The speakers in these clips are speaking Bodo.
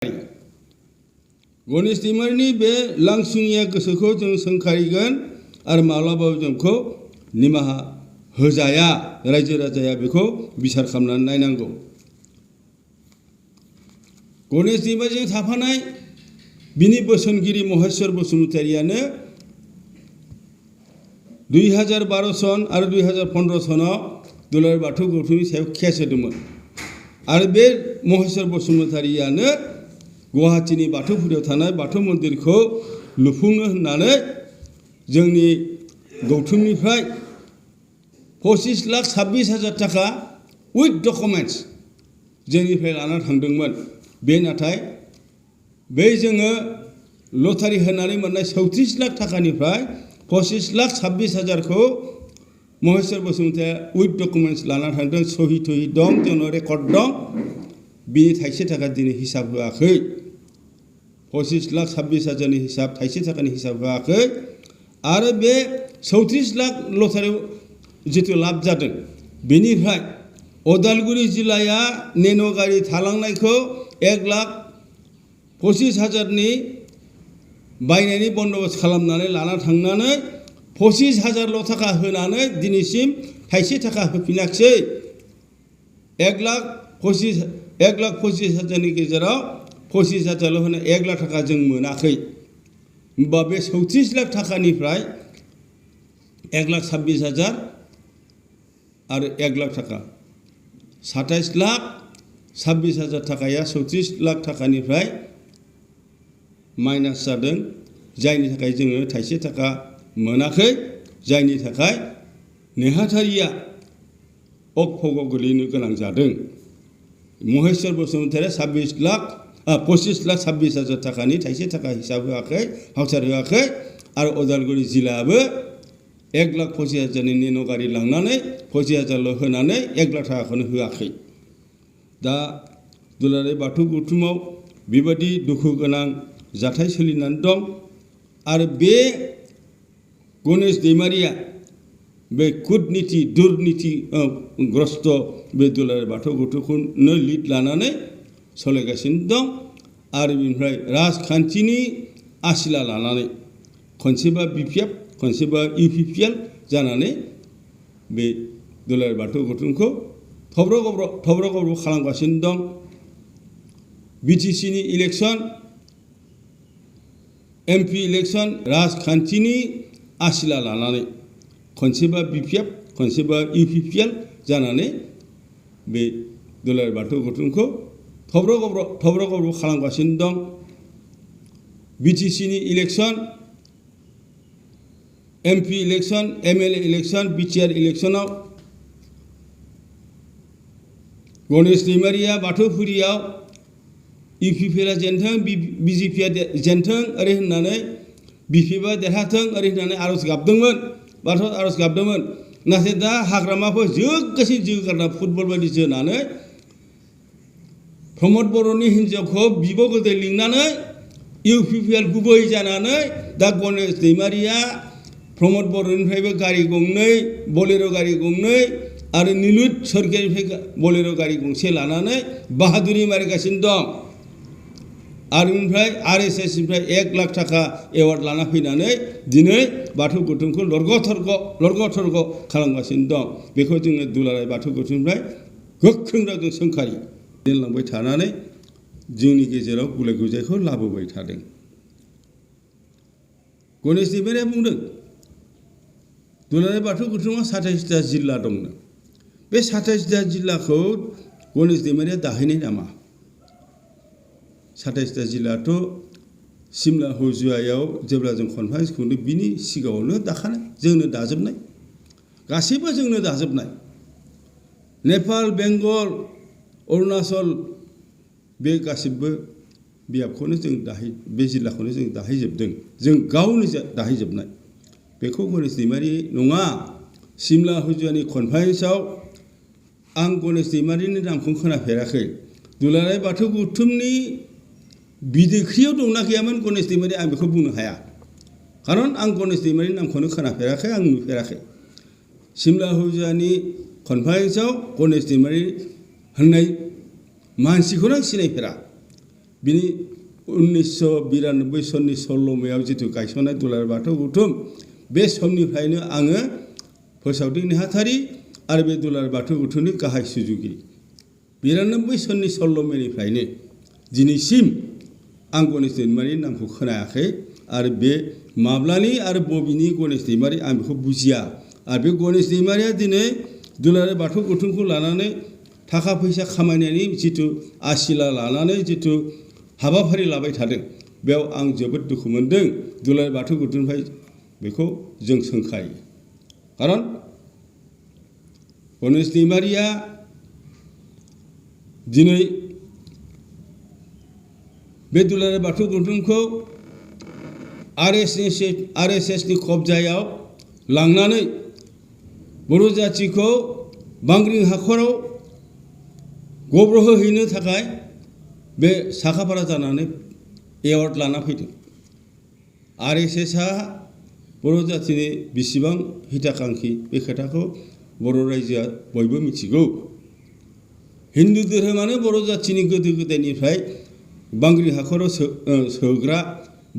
गणेश दैमारिनि बे लांसुनिया गोसोखौ जों सोंखारिगोन आरो माब्लाबाबो जोंखौ निमाहा होजाया रायजो राजाया बेखौ बिसार खालामनानै नायनांगौ। गणेश दैमारिजों थाफानाय बिनि बोसोनगिरि महेश्वर बसुमतारियानो 2012 सन आरो 2015 सनाव दुलाराय बाथौ गौथुमनि सायाव केस होदोंमोन आरो बे महेश्वर बसुमतारियानो गुवाहाटीनि बाथौफुरियाव थानाय बाथौ मन्दिरखौ लुफुंनो होननानै जोंनि गौथुमनिफ्राय 25,26,000 थाखा उइथ डकुमेन्ट्स जोंनिफ्राय लाना थांदोंमोन। बे नाथाय बै जोङो लटारि होनानै मोननाय 34 लाख थाखानिफ्राय 25,26,000 खौ महेश्वर बसुमतारिया उइथ डकुमेन्ट्स लाना थांदों। सहि थहि दं, जोंनाव रेकर्ड दं। बिनि थाइसे थाखा दिनै हिसाब होआखै। 25,26,000 नि हिसाब, थाइसे थाखानि हिसाब होआखै। आरो बे 34 लाख लटारियाव जितु लाब जादों बेनिफ्राय उदालगुरि जिल्लाया नेन' गारि थालांनायखौ 1,25,000 नि बायनायनि बन्दोबस्त खालामनानै लाना थांनानै 25,000 थाखा होनानै दिनैसिम थाइसे थाखा होफिनाखिसै। 1,25,000 नि गेजेराव 25,000 होनो 1 लाख थाखा जों मोनाखै। होमबा बे 34 लाख थाखानिफ्राय 1,26,000 आरो 1 लाख थाखा 27,26,000 थाखाया 34 लाख थाखानिफ्राय माइनास जादों, जायनि थाखाय जोङो थाइसे थाखा मोनाखै, जायनि थाखाय नेहाथारिया अकफगाव गोलैनो गोनां जादों। महेश्वर बसुमतारिया 25,26,000 थाखानि थाइसे थाखा हिसाब होआखै, भाउचार होआखै। आरो उदालगुरि जिल्लायाबो 1,25,000 नि नेन' गारि लांनानै 25,000 होनानै 1 लाख थाखाखौनो होआखै। दा दुलाराय बाथौ गौथुमाव बेबायदि दुखु गोनां जाथाय सोलिनानै दं। आरो बे गणेश दैमारिया बे कुटनिति दुर्निति ग्रस्त बे दुलाराय बाथौ गौथुमखौनो लिड लानानै सालायगासिनो दं। आरो बेनिफ्राय राजखान्थिनि आसिला लानानै खनसेबा BPF खनसेबा UPPL जानानै बे दुलाराय बाथौ गौथुमखौ थब्र' गब्र' खालामगासिनो दं। BTC नि इलेक्सन, MP इलेक्सन राजखान्थिनि आसिला लानानै खनसेबा BPF खनसेबा UPPL जानानै बे दुलाराय बाथौ गौथुमखौ थब्र' गब्र' खालामगासिनो दं। BTC नि election, MP election, MLA election, BTR इलेक्सनाव गणेश दैमारिया बाथौफुरियाव UPPLआ जेनथों, BJPआ जेनथों ओरै होननानै BPFआ देरहाथों ओरै होननानै आर'ज गाबदोंमोन, बाथौ आर'ज गाबदोंमोन। नाथाय दा हाग्रामाखौ जोगासिनो जोगारना फुटबल बायदि जोनानै प्रमद बर'नि हिन्जावखौ बिब' गोदै लिंनानै UPPL गुबै जानानै दा गणेश दैमारिया प्रमद बर'निफ्रायबो गारि गंनै, बलेर' गारि गंनै आरो निलुत सोरगियारिनिफ्राय बलेर' गारि गंसे लानानै बाहादुरि मारिगासिनो दं। आरो बेनिफ्राय RSS निफ्राय 1 लाख थाखा एवार्ड लाना फैनानै दिनै बाथौ गौथुमखौ लरग' थरग' खालामगासिनो दं। बेखौ जोङो दुलाराय बाथौ गौथुमनिफ्राय गोख्रों रावजों सोंखारि दोनलांबाय थानानै जोंनि गेजेराव गुलाय गुजायखौ लाबोबाय थादों। गणेश दैमारिया बुंदों दुलाराय बाथौ गौथुमा 27टा जिल्ला दंनो। बे 27टा जिल्लाखौ गणेश दैमारिया दाहैनाय नामा? 27टा जिल्लायाथ' सिमला हुजुआयाव जेब्ला जों कनफारेन्स खुंदों बिनि सिगाङावनो दाखानाय, जोंनो दाजोबनाय, गासैबो जोंनो दाजोबनाय। नेपाल, बेंगल, अरुणाचल बे गासिबो बियाबखौनो जों बे जिल्लाखौनो जों दाहैजोबदों, जों गावनो दाहैजोबनाय। बेखौ गणेश दैमारि नङा। सिमला हुजुआनि कनफारेन्सआव आं गणेश दैमारिनि नामखौ खोनाफेराखै। दुलाराय बाथौ गौथुमनि बिदैख्रियाव दंना गैयामोन गणेश दैमारि आं बेखौ बुंनो हाया, खारन आं गणेश दैमारिनि नामखौनो खोनाफेराखै, आं नुफेराखै। सिमला हुजुआनि कनफारेन्सआव गणेश दैमारि होननाय मानसिखौनो आं सिनायफेरा। बिनि 1992 सननि सल्ल'मायाव जिथु गायसननाय दुलाराय बाथौ गौथुम बे समनिफ्रायनो आङो फोसावदिं नेहाथारि आरो बे दुलाराय बाथौ गौथुमनि गाहाय सुजुगिरि 92 सननि सल्ल'मानिफ्रायनो दिनैसिम आं गणेश दैमारिनि नामखौ खोनायाखै आरो बे माब्लानि आरो बबेनि गणेश दैमारि आं बेखौ बुजिया आरो बे गणेश दैमारिया दिनै दुलाराय बाथौ गौथुमखौ लानानै थाखा फैसा खामायनायनि जिथु आसिला लानानै जिथु हाबाफारि लाबाय थादों बेयाव आं जोबोद दुखु मोनदों दुलाराय बाथौ गौथुमनिफ्राय बेखौ जों सोंखायो खारन गणेश दैमारिया दिनै बे दुलाराय बाथौ गौथुमखौ आरएसएसनि कब्जायाव लांनानै बर' जाथिखौ बांग्रिं हाखराव गब्र'होहैनो थाखाय बे साखाफारा जानानै एवार्ड लाना फैदों आरएसएसआ बर' जातिनि बेसेबां हिताकांक्षी बे खोथाखौ बर' रायजोआ बयबो मिथिगौ हिन्दु धोरोमानो बर' जातिनि गोदो गोदायनिफ्राय बांग्रिं हाखराव सोग्रा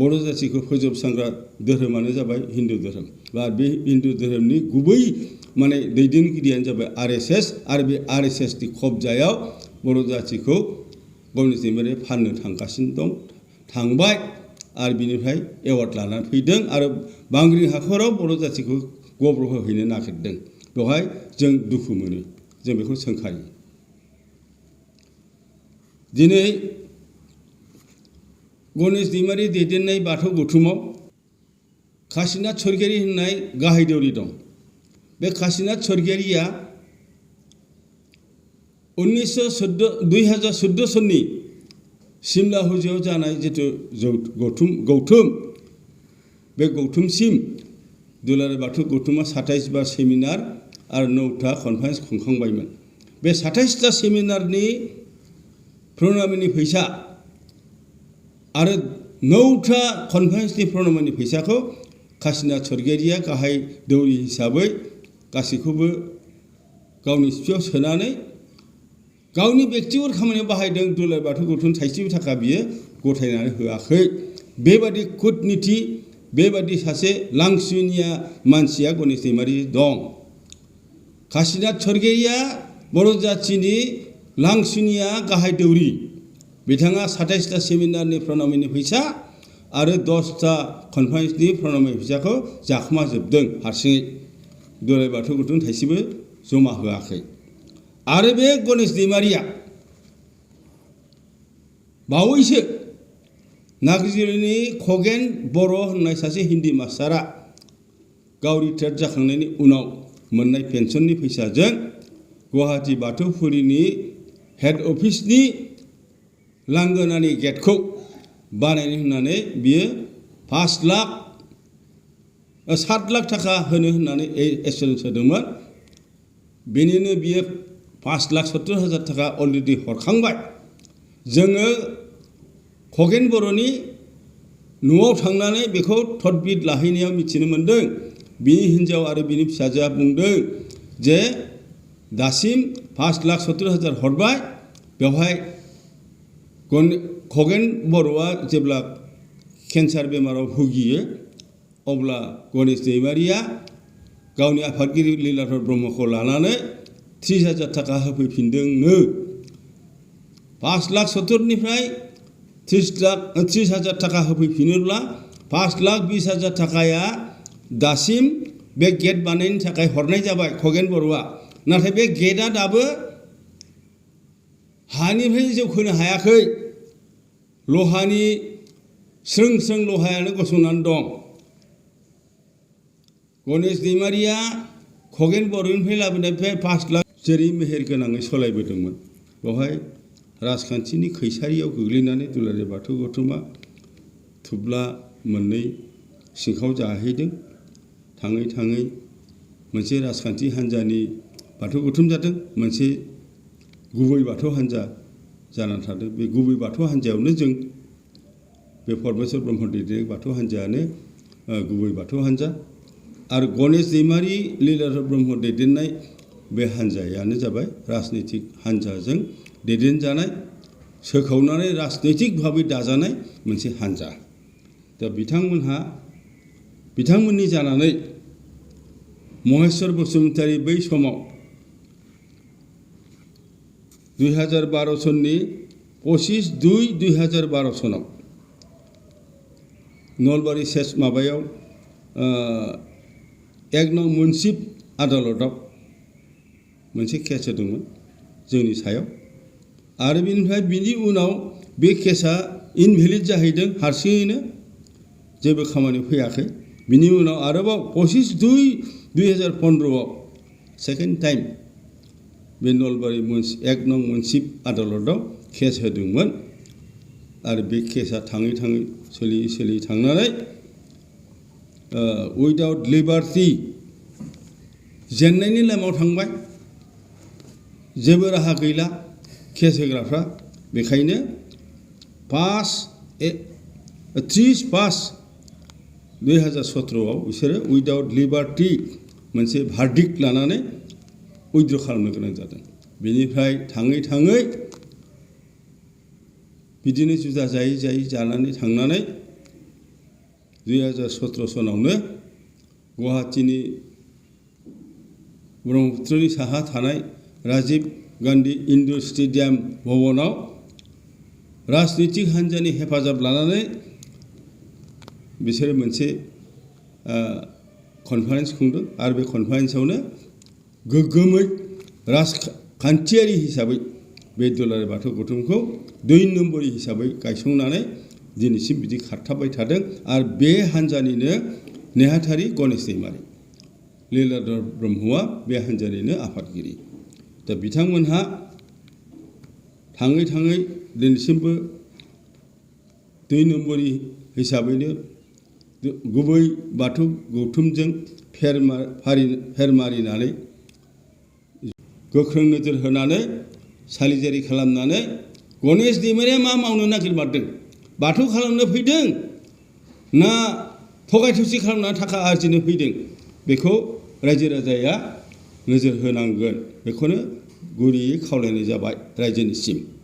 बर' जातिखौ फोजोबस्रांग्रा धोरोमानो जाबाय हिन्दु धोरोम बा बे हिन्दु धोरोमनि गुबै माने दैदेनगिरियानो जाबाय आरएसएस आरो बे आरएसएसनि कब्जायाव बर' जातिखौ गणेश दैमारिया फाननो थांगासिनो दं थांबाय आरो बिनिफ्राय एवार्ड लानानै फैदों आरो बांग्रिं हाखराव बर' जातिखौ गब्र'होहैनो नागिरदों बेवहाय जों दुखु मोनो जों बेखौ सोंखायो दिनै गणेश दैमारि दैदेननाय बाथौ गौथुमाव काशिनाथ स्वर्गियारि होननाय गाहाय दौरि दं बे काशिनाथ स्वर्गियारिया 2014 सननि सिमला हुजयाव जानाय जिथु गौथुम बे गौथुमसिम दुलाराय बाथौ गौथुमा 27 बार सेमिनार आरो 9था कनफारेन्स खुंखांबायमोन बे 27टा सेमिनारनि प्रणामिनि फैसा आरो 9था कनफारेन्सनि प्रणामिनि फैसाखौ काशिनाथ स्वर्गियारिया गाहाय दौरि हिसाबै गासैखौबो गावनि सिफियाव सोनानै गावनि बेक्तिगत खामानियाव बाहायदों दुलाराय बाथौ गौथुम थाइसेबो थाखा बियो गथायनानै होआखै बेबादि कुटनिति बेबादि सासे लांसुनिया मानसिया गणेश दैमारि दं काशिनाथ स्वर्गियारिया बर' जातिनि लांसुनिया गाहाय दौरि बिथाङा 27टा सेमिनारनि प्रणामिनि फैसा आरो 10टा कनफारेन्सनि प्रणामिनि फैसाखौ जाखोमाजोबदों हारसिङै दुलाराय बाथौ गौथुम थाइसेबो जमा होआखै आरो बे गणेश दैमारिया बावैसो नाग्रिजुलिनि खगेन बर' होननाय सासे हिन्दी मास्टारा गाव रिटायार्ड जाखांनायनि उनाव मोननाय पेन्सननि फैसाजों गुवाहाटी बाथौफुरिनि हेड अफिसनि लांगोनानि गेटखौ बानायनो होननानै बियो 7 लाख थाखा होनो होननानै एसुरेन्स होदोंमोन बेनिनो बियो 5,70,000 थाखा अलरेडि हरखांबाय जोङो खगेन बर'नि न'आव थांनानै बेखौ तदबिद लाहैनायाव मिथिनो मोन्दों बिनि हिन्जाव आरो बिनि फिसाजोआ बुंदों जे दासिम 5,70,000 हरबाय बेवहाय खगेन बर'आ जेब्ला केन्सार बेमाराव भुगियो अब्ला गणेश दैमारिया गावनि आफादगिरि लीलाधर ब्रह्मखौ लानानै 30,000 थाखा होफैफिनदोंनो 5,70,000निफ्राय 30,000 थाखा होफैफिनोब्ला 5,20,000 थाखाया दासिम बे गेट बानायनो थाखाय हरनाय जाबाय खगेन बर'आ नाथाय बे गेटआ दाबो हानिफ्राय जौखोनो हायाखै लहानि स्रों स्रों लहायानो गसंनानै दं गणेश दैमारिया खगेन बर'निफ्राय लाबोनाय बे 5 लाख जेरै मेहेर गोनाङै सलायबोदोंमोन बेवहाय राजखान्थिनि खैसारियाव गोग्लैनानै दुलाराय बाथौ गौथुमा थुब्ला मोननै सिंखाव जाहैदों थाङै थाङै मोनसे राजखान्थि हान्जानि बाथौ गौथुम जादों मोनसे गुबै बाथौ हान्जा जानानै थादों बे गुबै बाथौ हान्जायावनो जों बे परमेश्वर ब्रह्म दैदेननाय बाथौ हान्जायानो गुबै बाथौ हान्जा आरो गणेश दैमारि लीलाधर ब्रह्म दैदेननाय बे हान्जायानो जाबाय राजनितिक हान्जाजों दैदेनजानाय सोखावनानै राजनैतिक भाबै दाजानाय मोनसे हान्जा। दा बिथांमोननि जानानै महेश्वर बसुमतारी बै समाव 2012 सननि 25/2/2012 सनाव नलबारि सेस माबायाव 1 नं मुन्सिफ आदालताव मोनसे केस होदोंमोन जोंनि सायाव आरो बिनिफ्राय बिनि उनाव बे केसा इनभेलिड जाहैदों हारसिङैनो जेबो खामानि फैयाखै। बिनि उनाव आरोबाव 25/2/2015 सेकेन्ड टाइम बे नलबारि 1 नं मुन्सिफ आदालताव केस होदोंमोन आरो बे केसा थाङै सोलियै थांनानै उइदाउट लिबार्टि जेननायनि लामायाव थांबाय। जेबो राहा गैला केस होग्राफ्रा। बेखायनो 30/5/2017 बिसोरो उइदाउट लिबार्टि मोनसे भार्डिक्ट लानानै उइथड्र खालामनो गोनां जादों। बेनिफ्राय थाङै बिदिनो जुदा जायै जानानै थांनानै 2017 सनावनो गुवाहाटीनि ब्रह्मपुत्रनि साहा थानाय राजीव गान्धी इन्ड'र स्टेडियाम भवनाव राजनैतिक हान्जानि हेफाजाब लानानै बिसोरो मोनसे कनफारेन्स खुंदों आरो बे कनफारेन्सआवनो गोग्गोमै राजखान्थियारि हिसाबै बे दुलाराय बाथौ गौथुमखौ 2 नम्बरि हिसाबै गायसंनानै दिनैसिम बिदि खारथाबबाय थादों। आरो बे हान्जानिनो नेहाथारि गणेश दैमारि, लीलाधर ब्रह्मआ बे हान्जानिनो आफादगिरि। दा बिथांमोनहा थाङै दिनैसिमबो 2 नम्बरि हिसाबैनो गुबै बाथौ गौथुमजों फेर मारिनानै गोख्रों नोजोर होनानै सालिजारि खालामनानै गणेश दैमारिया मा मावनो नागिरमारदों? बाथौ खालामनो फैदों ना थगाय थसि खालामना थाखा आरजिनो फैदों? बेखौ रायजो राजाया नोजोर होनांगोन। बेखौनो गुरैयै खावलायनाय जाबाय रायजोनिसिम।